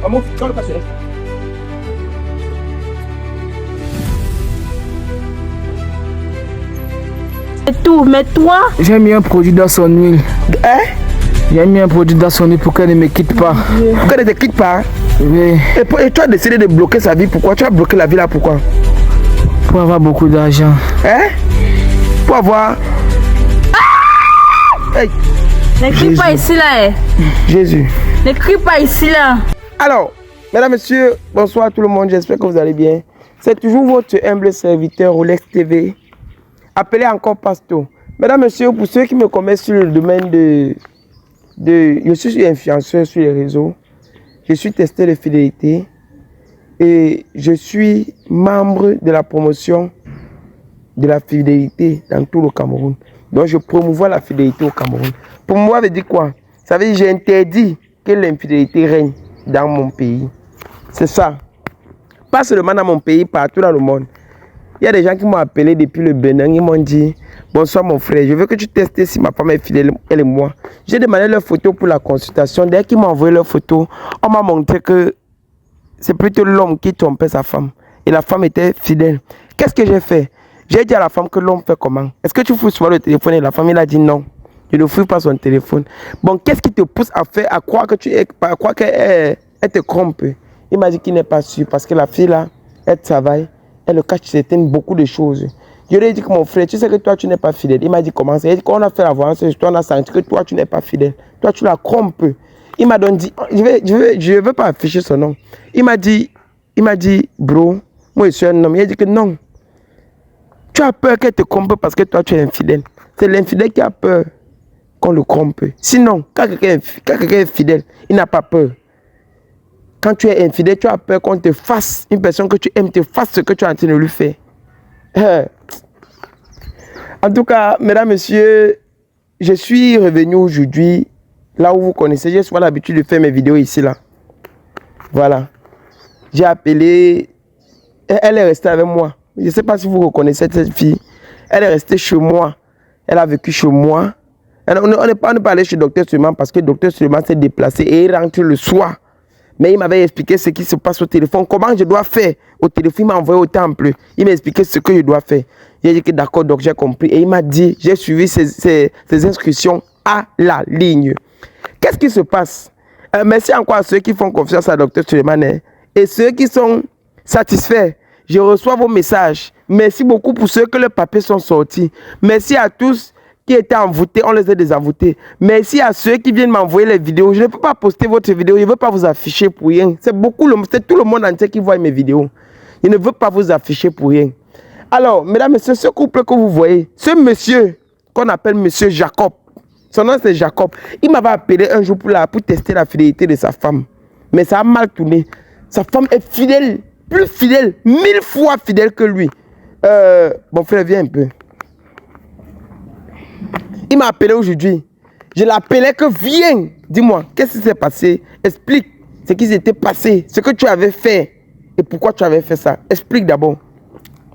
Maman, quand le passionné. C'est tout, mais toi... J'ai mis un produit dans son huile. Hein? J'ai mis un produit dans son huile pour qu'elle ne me quitte pas. Pour qu'elle ne te quitte pas? Oui. Et tu as décidé de bloquer sa vie, pourquoi? Tu as bloqué la vie là, pourquoi? Pour avoir beaucoup d'argent. Hein? Pour avoir... Ah! Hey. Ne crie pas ici là. Jésus. Ne crie pas ici là. Alors, mesdames, messieurs, bonsoir tout le monde, j'espère que vous allez bien. C'est toujours votre humble serviteur Rolex TV, appelé encore Pasto. Mesdames, messieurs, pour ceux qui me connaissent sur le domaine je suis influenceur sur les réseaux, je suis testeur de fidélité et je suis membre de la promotion de la fidélité dans tout le Cameroun. Donc, je promouvois la fidélité au Cameroun. Promouvoir veut dire quoi? Ça veut dire que j'ai interdit que l'infidélité règne dans mon pays. C'est ça. Pas seulement dans mon pays, partout dans le monde. Il y a des gens qui m'ont appelé depuis le Bénin, ils m'ont dit « Bonsoir mon frère, je veux que tu testes si ma femme est fidèle, elle et moi. » J'ai demandé leurs photos pour la consultation. Dès qu'ils m'ont envoyé leurs photos, on m'a montré que c'est plutôt l'homme qui trompait sa femme. Et la femme était fidèle. Qu'est-ce que j'ai fait? J'ai dit à la femme que l'homme fait comment? Est-ce que tu fouilles souvent le téléphone? Et la femme, elle a dit non. Je ne fouille pas son téléphone. Bon, qu'est-ce qui te pousse à croire qu'elle te trompe? Il m'a dit qu'il n'est pas sûr parce que la fille là, elle travaille, elle cache beaucoup de choses. Je lui ai dit que mon frère, tu sais que toi tu n'es pas fidèle. Il m'a dit comment ça? Il a dit qu'on a fait la voyance, on a senti que toi tu n'es pas fidèle. Toi tu la trompes. Il m'a donc dit, je veux pas afficher son nom. Il m'a dit, bro, moi je suis un homme. Il a dit que non. Tu as peur qu'elle te trompe parce que toi tu es infidèle. C'est l'infidèle qui a peur qu'on le trompe. Sinon, quand quelqu'un est fidèle, il n'a pas peur. Quand tu es infidèle, tu as peur qu'on te fasse, une personne que tu aimes te fasse ce que tu es en train de lui faire. En tout cas, mesdames, messieurs, je suis revenu aujourd'hui, là où vous connaissez, j'ai souvent l'habitude de faire mes vidéos ici, là. Voilà. J'ai appelé, elle est restée avec moi. Je ne sais pas si vous reconnaissez cette fille. Elle est restée chez moi. Elle a vécu chez moi. On n'est pas allé chez Docteur Suleiman parce que Docteur Suleiman s'est déplacé et il rentre le soir. Mais il m'avait expliqué ce qui se passe au téléphone, comment je dois faire au téléphone. Il m'a envoyé au temple. Il m'a expliqué ce que je dois faire. J'ai dit que d'accord, donc j'ai compris. Et il m'a dit, j'ai suivi ses instructions à la ligne. Qu'est-ce qui se passe? Merci encore à ceux qui font confiance à Docteur Suleiman et ceux qui sont satisfaits. Je reçois vos messages. Merci beaucoup pour ceux que les papiers sont sortis. Merci à tous qui étaient envoûtés, on les a désenvoûtés. Merci à ceux qui viennent m'envoyer les vidéos. Je ne peux pas poster votre vidéo, je ne veux pas vous afficher pour rien. C'est tout le monde entier qui voit mes vidéos. Je ne veux pas vous afficher pour rien. Alors, mesdames et messieurs, ce couple que vous voyez, ce monsieur qu'on appelle monsieur Jacob, son nom c'est Jacob, il m'avait appelé un jour pour tester la fidélité de sa femme. Mais ça a mal tourné. Sa femme est fidèle, plus fidèle, 1000 fois fidèle que lui. Mon frère, viens un peu. Il m'a appelé aujourd'hui. Je l'appelais que viens. Dis-moi, qu'est-ce qui s'est passé? Explique ce qui s'était passé, ce que tu avais fait et pourquoi tu avais fait ça. Explique d'abord.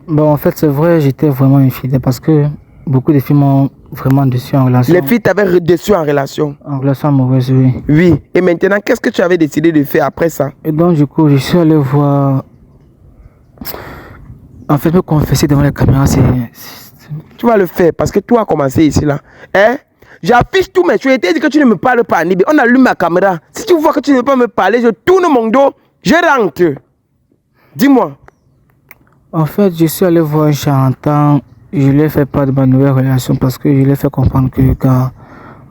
Bon, en fait, c'est vrai, j'étais vraiment infidèle parce que beaucoup de filles m'ont vraiment déçu en relation. Les filles t'avaient déçu en relation? En relation amoureuse, oui. Oui. Et maintenant, qu'est-ce que tu avais décidé de faire après ça? Et donc, du coup, je suis allé voir... En fait, me confesser devant les caméras, c'est... Tu vas le faire parce que toi as commencé ici là. Hein? J'affiche tout, mais tu as été dit que tu ne me parles pas. On allume ma caméra. Si tu vois que tu ne veux pas me parler, je tourne mon dos, je rentre. Dis-moi. En fait, je suis allé voir un chantant. Je lui ai fait part de ma nouvelle relation parce que je lui ai fait comprendre que quand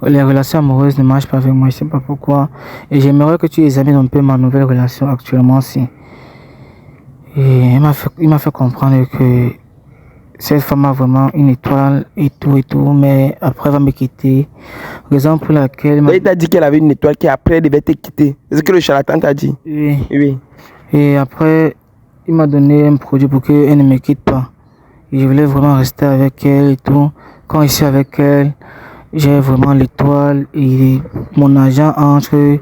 les relations amoureuses ne marchent pas avec moi, je ne sais pas pourquoi. Et j'aimerais que tu examines un peu ma nouvelle relation actuellement aussi. Et il m'a fait comprendre que cette femme a vraiment une étoile et tout, mais après elle va me quitter. Raison pour laquelle... Il t'a dit qu'elle avait une étoile qui après devait te quitter. C'est ce que le charlatan t'a dit? Oui. Oui. Et après, il m'a donné un produit pour qu'elle ne me quitte pas. Et je voulais vraiment rester avec elle et tout. Quand je suis avec elle, j'ai vraiment l'étoile et mon argent entre...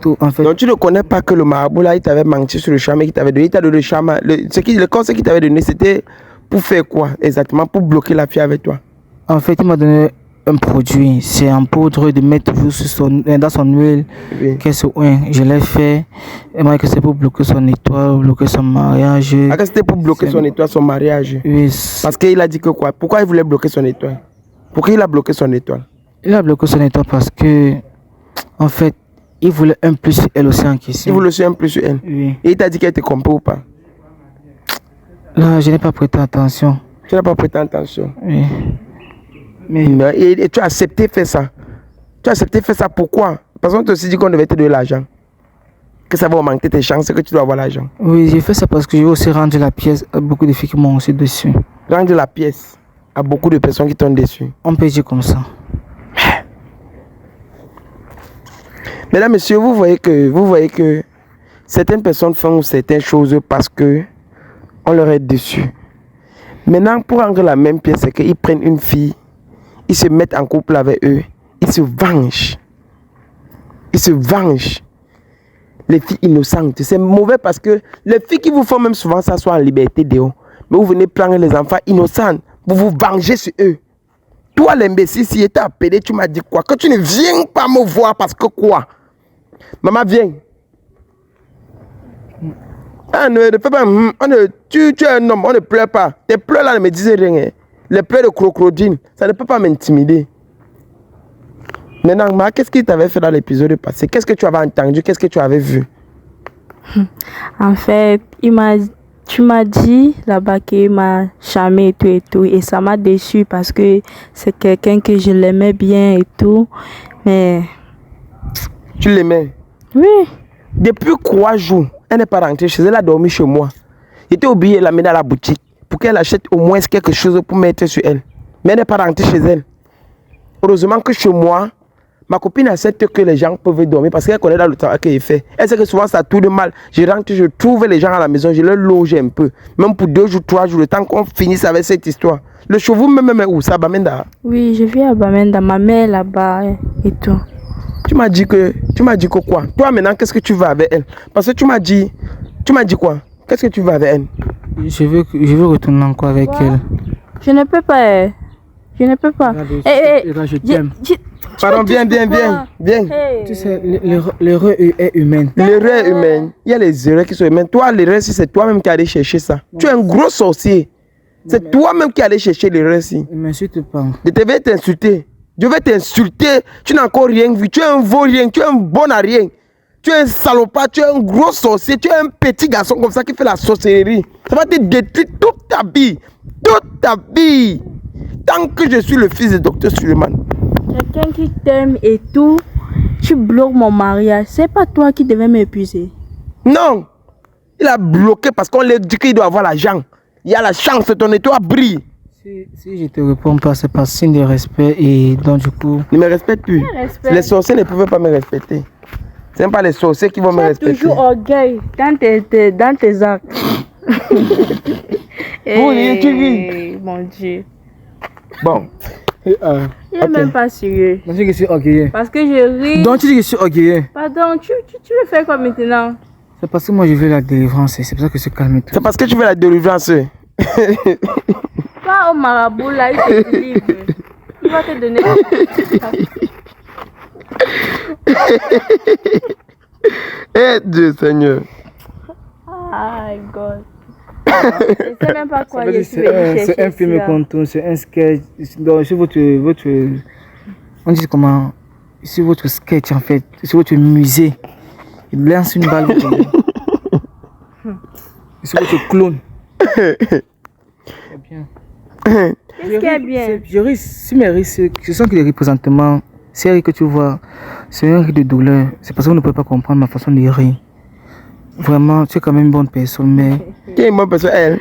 Tout, en fait. Donc tu ne connais pas que le marabout là, il t'avait menti sur le charme qu'il t'avait donné. Il t'a donné le charme. Le conseil qu'il t'avait donné, c'était... Pour faire quoi exactement? Pour bloquer la fille avec toi? En fait, il m'a donné un produit. C'est en poudre de mettre toujours dans son huile. Oui. Je l'ai fait. Et moi, que c'est pour bloquer son étoile, bloquer son mariage. Ah, que c'était pour bloquer son étoile, son mariage. Oui. Parce qu'il a dit que quoi? Pourquoi il voulait bloquer son étoile? Pourquoi il a bloqué son étoile? Il a bloqué son étoile parce que, en fait, il voulait un plus sur elle aussi en question. Il voulait aussi un plus sur elle. Oui. Et il t'a dit qu'elle était compris ou pas? Là, je n'ai pas prêté attention. Tu n'as pas prêté attention. Oui. Mais Et tu as accepté faire ça. Tu as accepté faire ça pourquoi? Parce qu'on t'a aussi dit qu'on devait te donner l'argent. Que ça va augmenter tes chances, que tu dois avoir l'argent. oui, j'ai fait ça parce que je veux aussi rendre la pièce à beaucoup de filles qui m'ont aussi dessus. Rendre la pièce à beaucoup de personnes qui t'ont déçu. On peut dire comme ça. Mesdames, messieurs, vous voyez que certaines personnes font certaines choses parce que on leur est déçu. Maintenant, pour rendre la même pièce, c'est qu'ils prennent une fille, ils se mettent en couple avec eux, ils se vengent. Ils se vengent. Les filles innocentes. C'est mauvais parce que les filles qui vous font même souvent s'asseoir en liberté dehors. Mais vous venez prendre les enfants innocents, vous vous vengez sur eux. Toi, l'imbécile, si tu étais appelé, tu m'as dit quoi? Que tu ne viens pas me voir parce que quoi? Maman, viens. Ah, ne fais pas. Tu es un homme, on ne pleure pas. Tes pleurs là ne me disent rien. Les pleurs de crocodile, ça ne peut pas m'intimider. Maintenant, qu'est-ce qu'il t'avait fait dans l'épisode passé? Qu'est-ce que tu avais entendu? Qu'est-ce que tu avais vu? En fait, tu m'as dit là-bas qu'il m'a charmé et tout et tout. Et ça m'a déçu parce que c'est quelqu'un que je l'aimais bien et tout. Mais Tu l'aimais? oui, Depuis 3 jours, elle n'est pas rentrée chez elle, elle a dormi chez moi. J'étais obligé de l'amener à la boutique pour qu'elle achète au moins quelque chose pour mettre sur elle. Mais elle n'est pas rentrée chez elle. Heureusement que chez moi, ma copine accepte que les gens peuvent dormir parce qu'elle connaît dans le travail qu'elle fait. Elle sait que souvent ça tourne mal. Je rentre, je trouve les gens à la maison, je les loge un peu. Même pour 2 jours, 3 jours, le temps qu'on finisse avec cette histoire. Le chevaux même où ça, Bamenda? oui, je vis à Bamenda, ma mère là-bas et tout. Tu m'as dit que quoi? Toi maintenant, qu'est-ce que tu veux avec elle? Parce que tu m'as dit quoi? Qu'est-ce que tu veux avec elle? Je veux retourner encore avec elle. Je ne peux pas. Je ne peux pas. Je t'aime. Pardon, viens. Hey. Tu sais, l'erreur est humaine. L'erreur est humaine. Il y a les erreurs qui sont humaines. Toi, l'erreur, si c'est toi-même qui allais chercher ça. Tu es un gros sorcier. C'est toi-même qui allais chercher l'erreur ici. Ne m'insulte pas. Je vais t'insulter. Je vais t'insulter. Tu n'as encore rien vu. Tu es un vaurien. Tu es un bon à rien. Tu es un salopard. Tu es un gros sorcier. Tu es un petit garçon comme ça qui fait la sorcellerie. Ça va te détruire toute ta vie. Toute ta vie. Tant que je suis le fils de Dr Suleiman. Quelqu'un qui t'aime et tout, tu bloques mon mariage. C'est pas toi qui devais m'épuiser. Non. Il a bloqué parce qu'on lui dit qu'il doit avoir l'argent. Il y a la chance, ton étoile brille. Si je te réponds pas, c'est par signe de respect et donc du coup... Ne me respecte plus. Les sorciers ne peuvent pas me respecter. Ce n'est pas les sorciers qui vont me respecter. Tu as toujours orgueil dans tes actes. Tu ris. Mon Dieu. Bon. Il n'est même pas sérieux. Donc tu dis que je suis orgueilleux. Parce que je ris. Donc tu dis que je suis orgueilleux. Pardon, tu veux faire quoi maintenant? C'est parce que moi je veux la délivrance et c'est pour ça que je suis calme. C'est parce que tu veux la délivrance. Pas au marabout là, il te délivre. Il va te donner. Eh Dieu Seigneur. Ah, God. Je sais même pas quoi je suis venue chercher. C'est un film contour, c'est un sketch. Donc sur votre on dit comment, sur votre sketch en fait, sur votre musée, il lance une balle. Sur votre clone. C'est bien. Qu'est-ce qui est bien? Je ris, si mes rires, je sens que les représentements, ces rires que tu vois, c'est un rire de douleur. C'est parce que vous ne pouvez pas comprendre ma façon de rire. Vraiment, tu es quand même une bonne personne, mais... Qui est une bonne personne, elle?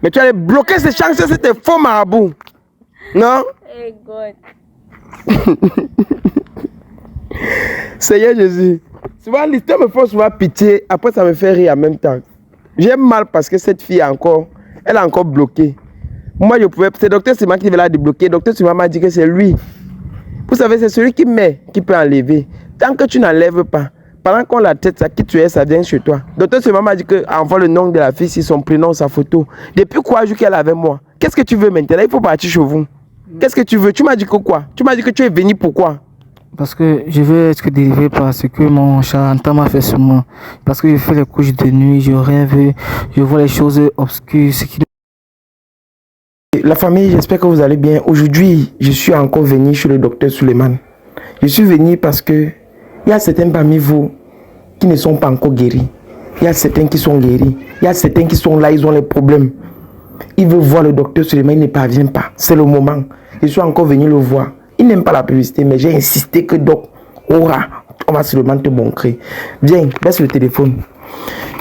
Mais tu allais bloquer ces chances, c'était faux marabout. Non? Hey God. Seigneur Jésus. Souvent, l'histoire me fait souvent pitié, après ça me fait rire en même temps. J'ai mal parce que cette fille elle a encore bloqué. Moi, c'est Docteur Sima qui devait la débloquer. Docteur Sima m'a dit que c'est lui. Vous savez, c'est celui qui met, qui peut enlever. Tant que tu n'enlèves pas, pendant qu'on la tête, ça qui tu es, ça vient chez toi. Docteur Sima m'a dit qu'envoie le nom de la fille, si son prénom, sa photo. Depuis 3 jours qu'elle est avec moi. Qu'est-ce que tu veux maintenant? Il faut partir chez vous. Qu'est-ce que tu veux? Tu m'as dit que quoi? Tu m'as dit que tu es venu pourquoi? Parce que je veux être délivré par ce que mon charlatan m'a fait sur moi. Parce que je fais les couches de nuit, je rêve, je vois les choses obscures. La famille, j'espère que vous allez bien. Aujourd'hui, je suis encore venu chez le docteur Suleiman. Je suis venu parce que il y a certains parmi vous qui ne sont pas encore guéris. Il y a certains qui sont guéris. Il y a certains qui sont là, ils ont les problèmes. Ils veulent voir le docteur Suleiman, il ne parvient pas. C'est le moment. Je suis encore venu le voir. Il n'aime pas la publicité, mais j'ai insisté que Doc aura. On va Suleiman te montrer. Viens, baisse le téléphone.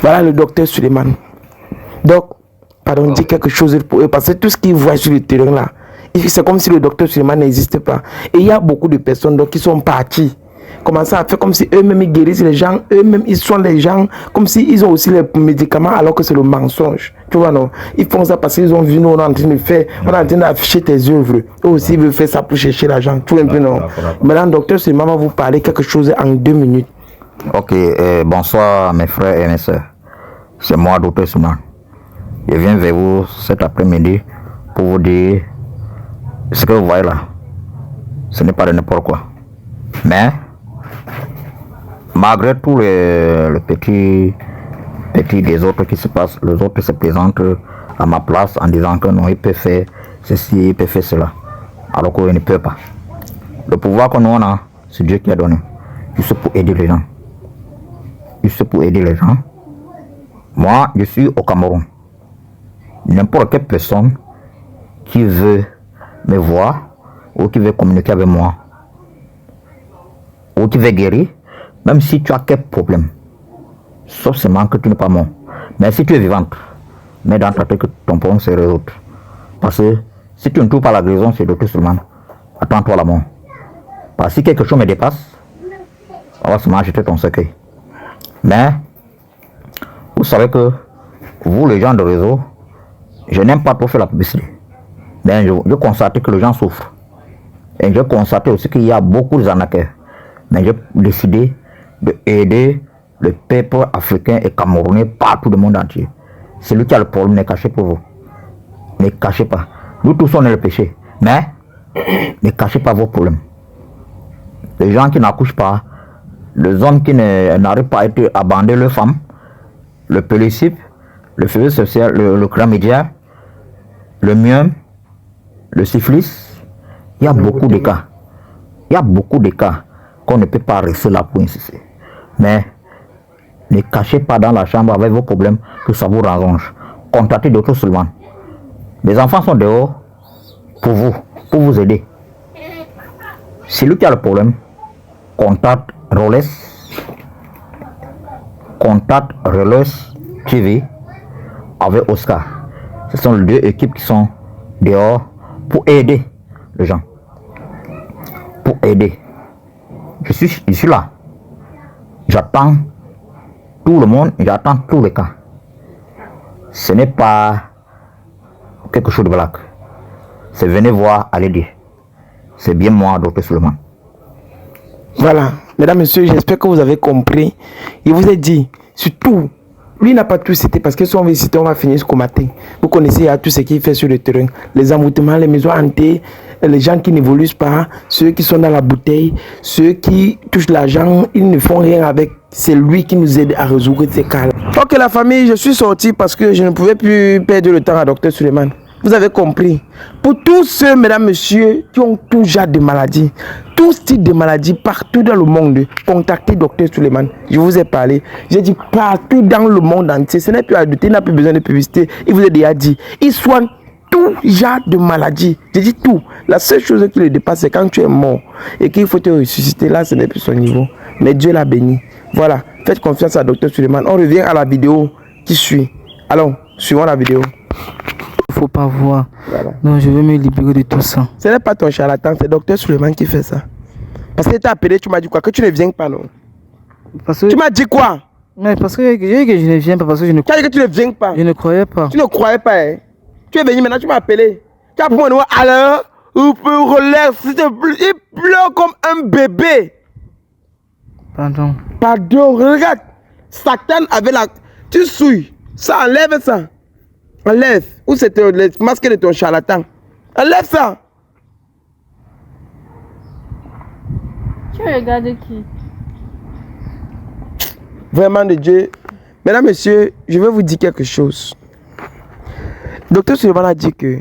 Voilà le docteur Suleiman. Doc, pardon, dis quelque chose pour eux. Parce que tout ce qu'ils voient sur le terrain là, c'est comme si le docteur Suleiman n'existe pas. Et il y a beaucoup de personnes donc, qui sont parties. Commencer à faire comme si eux-mêmes ils guérissent les gens, eux-mêmes ils soignent les gens, comme s'ils ont aussi les médicaments alors que c'est le mensonge. Tu vois, non? Ils font ça parce qu'ils ont vu, nous, on est en train de faire, on est en train d'afficher tes œuvres. Eux aussi, ils veulent faire ça pour chercher l'argent. Tu vois un peu, non? Maintenant, docteur Suleiman va vous parler quelque chose en 2 minutes. Ok, bonsoir mes frères et mes soeurs. C'est moi, docteur Suleiman. Je viens vers vous cet après-midi pour vous dire ce que vous voyez là. Ce n'est pas de n'importe quoi. Mais, malgré tout le petit des autres qui se passent, les autres se présentent à ma place en disant que non, il peut faire ceci, il peut faire cela. Alors qu'il ne peut pas. Le pouvoir que nous on a, c'est Dieu qui a donné. Juste pour aider les gens. Juste pour aider les gens. Moi, je suis au Cameroun. N'importe quelle personne qui veut me voir ou qui veut communiquer avec moi ou qui veut guérir, même si tu as quel problème, sauf seulement que tu n'es pas mort. Mais si tu es vivante, mets dans ta tête que ton problème se résout. Parce que si tu ne trouves pas la guérison, c'est docteur Suleiman. Attends-toi la mort. Parce que si quelque chose me dépasse, on va seulement jeter ton cercueil. Mais, vous savez que vous, les gens de réseau, je n'aime pas trop faire la publicité. Mais je constate que les gens souffrent. Et je constate aussi qu'il y a beaucoup d'arnaqueurs. Mais j'ai décidé d'aider le peuple africain et camerounais partout du monde entier. Celui qui a le problème n'est caché pour vous. Ne cachez pas. Nous tous on est le péché. Mais ne cachez pas vos problèmes. Les gens qui n'accouchent pas, les hommes qui n'arrivent pas à être abandonnés, leurs femmes, le pélicip, le feu social, le chlamydia, le myome, le syphilis, il y a beaucoup de cas. Il y a beaucoup de cas qu'on ne peut pas rester là pour insister. Mais ne cachez pas dans la chambre avec vos problèmes que ça vous arrange. Contactez d'autres seulement. Les enfants sont dehors pour vous aider. Celui qui a le problème, contacte Rolex TV avec Oscar. Ce sont les 2 équipes qui sont dehors pour aider les gens. Pour aider. Je suis là. J'attends tout le monde, j'attends tous les cas. Ce n'est pas quelque chose de blague. C'est venez voir, allez dire. C'est bien moi, docteur Suleiman. Voilà, mesdames, messieurs, j'espère que vous avez compris. Il vous a dit, surtout, lui n'a pas tout cité parce que si on veut citer, on va finir ce matin. Vous connaissez tout ce qu'il fait sur le terrain. Les emboutements, les maisons hantées, les gens qui n'évoluent pas, ceux qui sont dans la bouteille, ceux qui touchent l'argent, ils ne font rien avec. C'est lui qui nous aide à résoudre ces cas-là. Ok, la famille, je suis sorti parce que je ne pouvais plus perdre le temps à docteur Suleiman. Vous avez compris. Pour tous ceux, mesdames, messieurs, qui ont tout genre de maladies, tout style de maladies partout dans le monde, contactez docteur Suleiman. Je vous ai parlé. J'ai dit partout dans le monde entier. Ce n'est plus à douter, il n'a plus besoin de publicité. Il vous a déjà dit. Il soigne tout genre de maladies. J'ai dit tout. La seule chose qui le dépasse, c'est quand tu es mort et qu'il faut te ressusciter. Là, ce n'est plus son niveau. Mais Dieu l'a béni. Voilà. Faites confiance à docteur Suleiman. On revient à la vidéo qui suit. Allons, suivons la vidéo. Il ne faut pas voir. Voilà. Non, je veux me libérer de tout ça. Ce n'est pas ton charlatan, c'est docteur Suleiman qui fait ça. Parce que tu as appelé, tu m'as dit quoi? Que tu ne viens pas, non? Parce que... Tu m'as dit quoi? Mais parce que je ne viens pas, parce que je ne... Tu as dit que tu ne viens pas. Je ne croyais pas. Tu ne croyais pas, hein? Tu es venu maintenant, tu m'as appelé. Tu as pris mon nom, alors, relève, s'il te plaît. Il pleure comme un bébé. Pardon. Pardon, regarde. Satan avait la... Tu souilles. Ça, enlève ça. Enlève. Où c'est le masque de ton charlatan? Enlève ça. Tu regardes qui? Vraiment de Dieu. Mesdames, messieurs, je vais vous dire quelque chose. Docteur Suleiman a dit que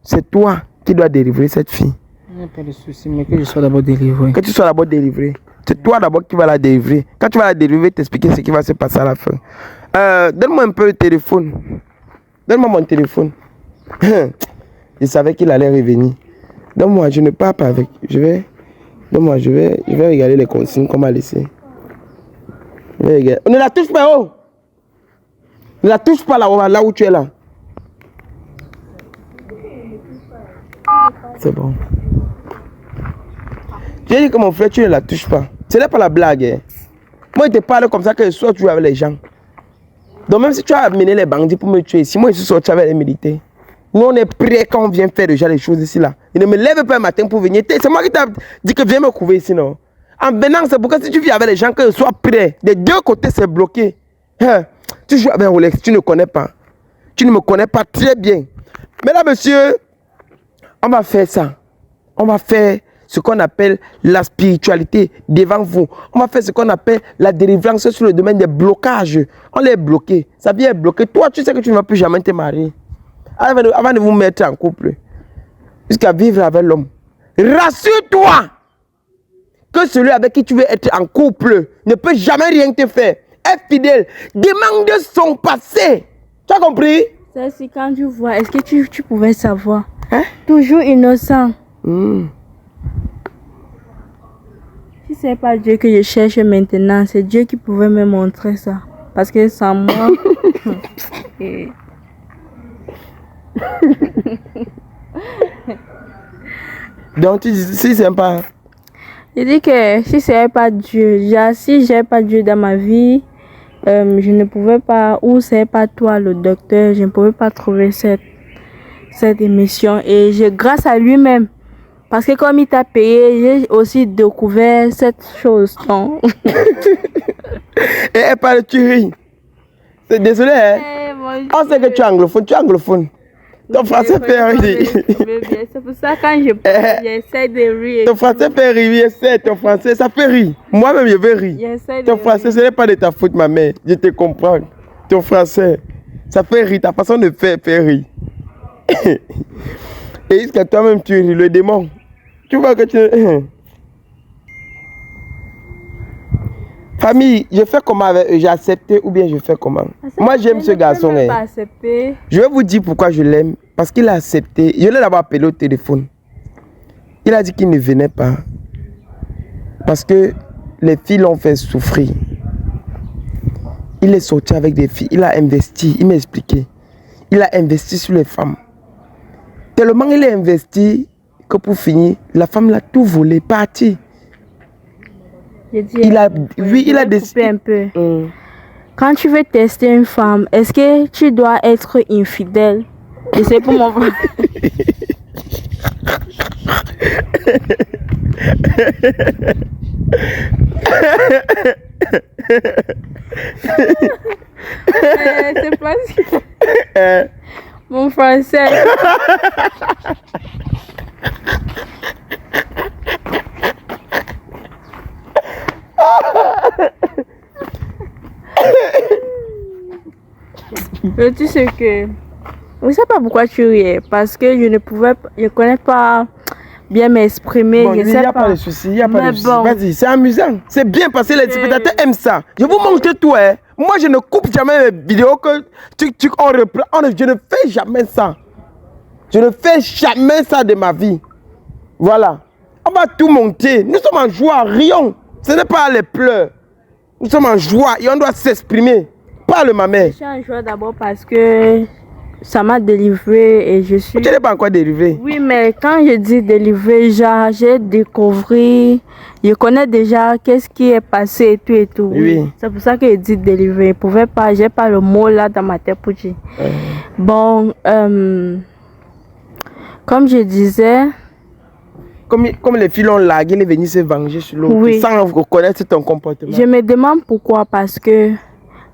c'est toi qui dois délivrer cette fille. Il n'y a pas de souci, mais que je sois d'abord délivré. Que tu sois d'abord délivré. C'est toi d'abord qui vas la délivrer. Quand tu vas la délivrer, t'expliquer ce qui va se passer à la fin. Donne-moi un peu le téléphone. Donne-moi mon téléphone. Je savais qu'il allait revenir. Donne-moi, je ne pars pas avec. Donne-moi, je vais regarder les consignes qu'on m'a laissées. On ne la touche pas, oh! Ne la touche pas là où tu es là. C'est bon. J'ai dit que mon frère, tu ne la touches pas. Ce n'est pas la blague. Hein. Moi, je te parle comme ça que je sois toujours avec les gens. Donc même si tu as amené les bandits pour me tuer, si moi je suis sorti avec les militaires, nous on est prêts quand on vient faire déjà les choses ici là. Il ne me lève pas le matin pour venir. C'est moi qui t'ai dit que viens me couvrir ici non. En venant, c'est pourquoi si tu viens avec les gens, que je sois prêt. Des deux côtés c'est bloqué. Hein? Tu joues avec Rolex, tu ne connais pas. Tu ne me connais pas très bien. Mesdames, messieurs, on va faire ça. On va faire ce qu'on appelle la spiritualité devant vous. On va faire ce qu'on appelle la délivrance sur le domaine des blocages. On les bloqué. Ça vient bloquer. Toi, tu sais que tu ne vas plus jamais te marier. Avant de vous mettre en couple. Jusqu'à vivre avec l'homme. Rassure-toi que celui avec qui tu veux être en couple ne peut jamais rien te faire. Est fidèle. Demande son passé. Tu as compris? C'est quand tu vois, est-ce que tu pouvais savoir? Hein? Toujours innocent. Si ce n'est pas Dieu que je cherche maintenant, c'est Dieu qui pouvait me montrer ça. Parce que sans moi... Donc tu dis, si c'est pas... Je dis que si ce n'est pas Dieu, si je n'ai pas Dieu dans ma vie, je ne pouvais pas, ou ce n'est pas toi le docteur, je ne pouvais pas trouver cette émission. Et grâce à lui-même, parce que comme il t'a payé, j'ai aussi découvert cette chose. Non? Et elle parle tuerie. C'est désolé, hein? On sait que tu es anglophone, Ton français fait rire. C'est pour ça que quand je parle, j'essaie de rire. Ton français fait rire, ton français, ça fait rire. Moi-même, je veux rire. Ton français, ce n'est pas de ta faute, ma mère. Je te comprends. Ton français, ça fait rire. Ta façon de faire fait rire. Et jusqu'à toi-même, tu ris, le démon. Tu vois que tu... Famille, je fais comment avec eux? J'ai accepté ou bien je fais comment? Moi, j'aime ce garçon. Je vais vous dire pourquoi je l'aime. Parce qu'il a accepté. Je l'ai d'abord appelé au téléphone. Il a dit qu'il ne venait pas. Parce que les filles l'ont fait souffrir. Il est sorti avec des filles. Il a investi. Il m'a expliqué. Il a investi sur les femmes. Tellement il a investi que pour finir, la femme l'a tout volé, parti. Il a décidé un peu. Quand tu veux tester une femme, est-ce que tu dois être infidèle? Et c'est pour mon frère. C'est pas si... Mon français. Mais tu sais que... Je ne sais pas pourquoi tu riais. Parce que je ne connais pas bien m'exprimer. Bon, il n'y a pas de souci, Bon. Vas-y, c'est amusant. C'est bien parce que les spectateurs aiment ça. Je vous montre tout, hein. Moi, je ne coupe jamais mes vidéos que on reprend. Je ne fais jamais ça. Je ne fais jamais ça de ma vie. Voilà. On va tout monter. Nous sommes en joie, rions. Ce n'est pas les pleurs. Nous sommes en joie et on doit s'exprimer. Parle, ma mère. Je suis en joie d'abord parce que ça m'a délivré et je suis... Tu n'es pas encore délivré. Oui, mais quand je dis délivré, j'ai découvert, je connais déjà qu'est-ce qui est passé et tout et tout. Oui. C'est pour ça que je dis délivré. Je pouvais pas, j'ai pas le mot là dans ma tête pour dire. Bon, comme je disais... Comme les filles l'ont largué, il est venu se venger sur l'autre, oui, sans reconnaître ton comportement. Je me demande pourquoi, parce que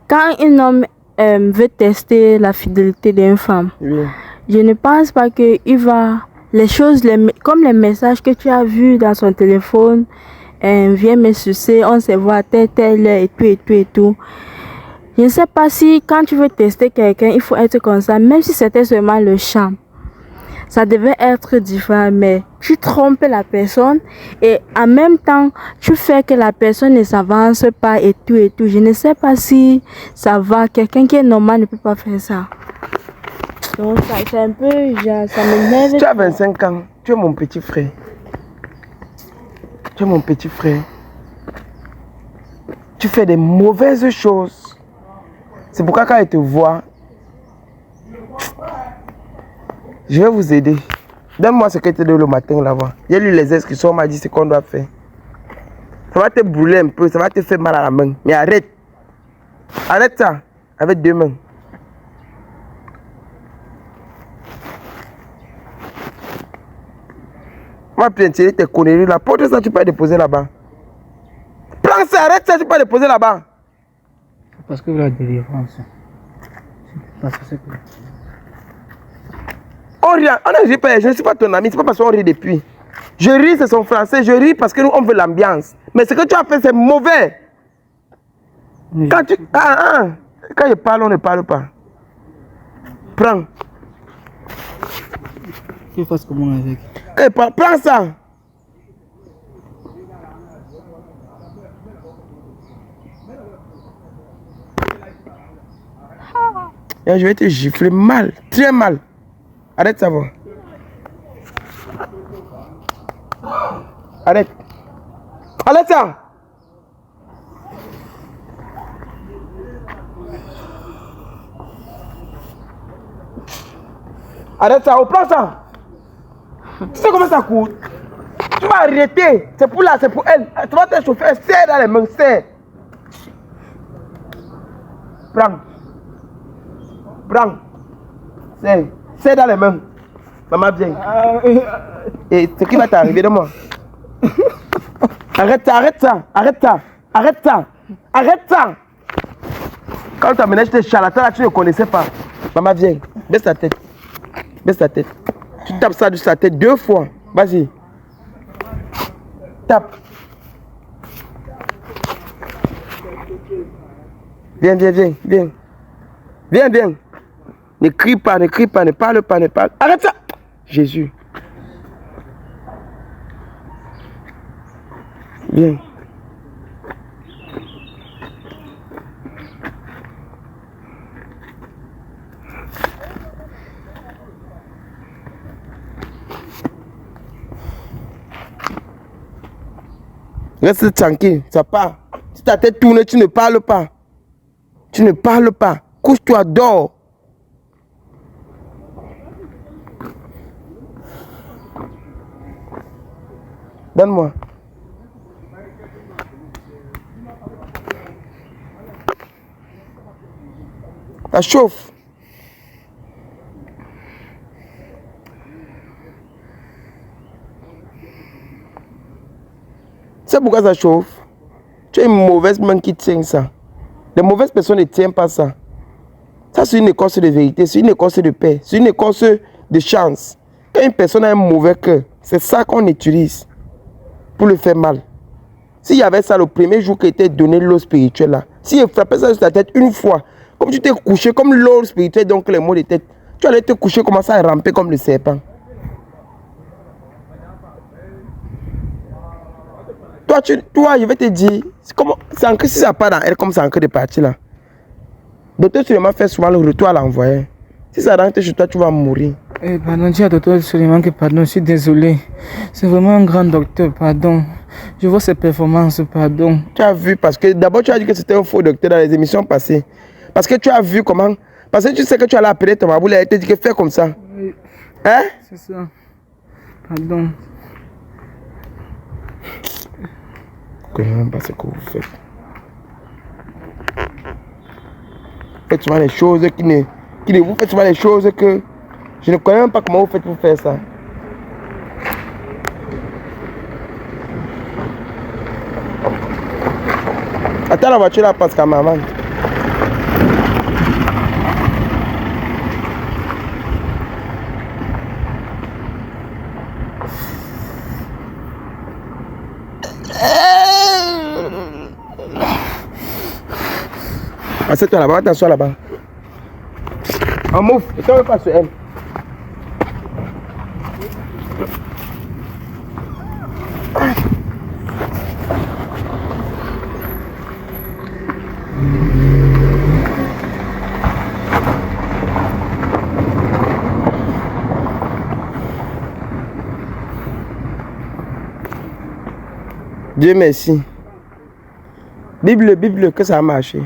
quand un homme veut tester la fidélité d'une femme, oui, je ne pense pas qu'il va... Les choses, comme les messages que tu as vus dans son téléphone, viens me sucer, on se voit à telle heure et tout. Je ne sais pas si quand tu veux tester quelqu'un, il faut être comme ça, même si c'était seulement le charme. Ça devait être différent, mais tu trompes la personne et en même temps, tu fais que la personne ne s'avance pas et tout. Je ne sais pas si ça va. Quelqu'un qui est normal ne peut pas faire ça. Donc, ça c'est un peu, genre, ça m'énerve. Tu as 25 ans, tu es mon petit frère. Tu es mon petit frère. Tu fais des mauvaises choses. C'est pourquoi quand elle te voit, je vais vous aider. Donne-moi ce que tu te donnes le matin là-bas. J'ai lu les inscriptions, on m'a dit ce qu'on doit faire. Ça va te brûler un peu, ça va te faire mal à la main. Mais arrête. Arrête ça avec 2 mains. On va tirer tes conneries là. Porte ça, tu peux déposer là-bas. Prends ça, arrête ça, tu peux déposer là-bas. Parce que la délivrance. Parce que c'est que... On rit, on ne rit pas, je ne suis pas ton ami, c'est pas parce qu'on rit depuis. Je ris, c'est son français, je ris parce que nous on veut l'ambiance. Mais ce que tu as fait, c'est mauvais. Quand tu. Quand je parle, on ne parle pas. Prends. Tu fasses comment avec? Quand je parle, prends ça. Et je vais te gifler mal, très mal. Arrête ça, va. Arrête. Arrête ça. Arrête ça, prends ça. Tu sais comment ça coûte? Tu vas arrêter. C'est pour là, c'est pour elle. Tu vas te chauffer, serre dans les mains, serre. Prends. Prends. Serre. Serre dans les mains. Maman vient. Et ce qui va t'arriver de moi. Arrête ça, arrête ça, arrête ça, arrête ça, arrête ça. Quand tu as mené tes charlatans là, tu ne connaissais pas. Maman viens, baisse ta tête. Baisse ta tête. Tu tapes ça sur sa tête 2 fois. Vas-y. Tape. Viens, viens, viens, viens. Viens, viens. Ne crie pas, ne crie pas, ne parle pas, ne parle. Arrête ça. Jésus. Viens. Reste tranquille, ça part. Si ta tête tourne, tu ne parles pas. Tu ne parles pas. Couche-toi, dors. Donne-moi. Ça chauffe. C'est pourquoi ça chauffe. Tu es une mauvaise main qui tient ça. Les mauvaises personnes ne tiennent pas ça. Ça, c'est une écorce de vérité, c'est une écorce de paix, c'est une écorce de chance. Quand une personne a un mauvais cœur, c'est ça qu'on utilise pour le faire mal. S'il y avait ça le premier jour que était donné l'eau spirituelle là, si il frappait ça sur ta tête une fois, comme tu t'es couché, comme l'eau spirituelle, donc les mots de tête, tu allais te coucher, commencer à ramper comme le serpent. Toi, je vais te dire, c'est ancré, si ça part dans elle comme c'est ancré de partir là. Docteur Suleiman fait souvent le retour à l'envoyé. Si ça rentre chez toi, tu vas mourir. Pardon, dis à docteur Suleiman que pardon, je suis désolé. C'est vraiment un grand docteur, pardon. Je vois ses performances, pardon. Tu as vu, parce que d'abord tu as dit que c'était un faux docteur dans les émissions passées. Parce que tu as vu comment. Parce que tu sais que tu allais appeler ton maboule et elle te dit que fais comme ça. Oui. Hein? C'est ça. Pardon. Je ne sais même pas ce que vous faites. Faites souvent les choses vous faites souvent les choses que je ne connais même pas comment vous faites pour faire ça. Attends, la voiture là passe qu'à maman. Assieds-toi là-bas, attention là-bas. En mouf, ne tombe pas sur elle. Dieu merci. Bible, que ça a marché.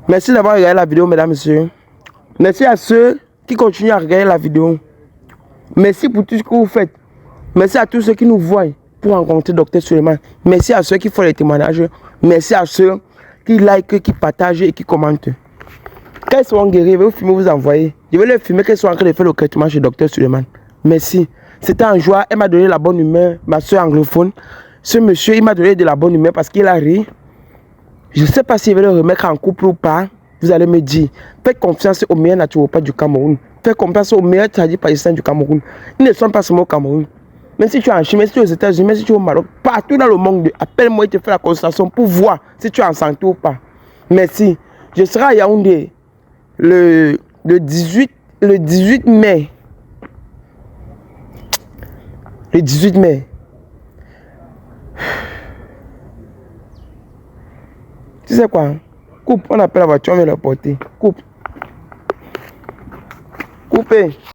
Merci d'avoir regardé la vidéo, mesdames et messieurs. Merci à ceux qui continuent à regarder la vidéo. Merci pour tout ce que vous faites. Merci à tous ceux qui nous voient pour rencontrer Dr Suleiman. Merci à ceux qui font les témoignages. Merci à ceux qui likent, qui partagent et qui commentent. Quand ils seront guéris, je vais vous filmer, vous envoyer. Je vais les filmer quand ils sont en train de faire le traitement chez Dr Suleiman. Merci. C'était en joie. Elle m'a donné la bonne humeur, ma soeur anglophone. Ce monsieur, il m'a donné de la bonne humeur parce qu'il a ri. Je ne sais pas s'il va le remettre en couple ou pas. Vous allez me dire. Faites confiance aux meilleurs naturopathes du Cameroun. Faites confiance aux meilleurs tradipraticiens du Cameroun. Ils ne sont pas seulement au Cameroun. Même si tu es en Chine, même si tu es aux États-Unis, même si tu es au Maroc, partout dans le monde, appelle-moi et te fais la consultation pour voir si tu es en santé ou pas. Merci. Je serai à Yaoundé le 18 mai. Le 18 mai. Tu sais quoi? Coupe, on appelle la voiture, on vient la porter. Coupe. Coupez.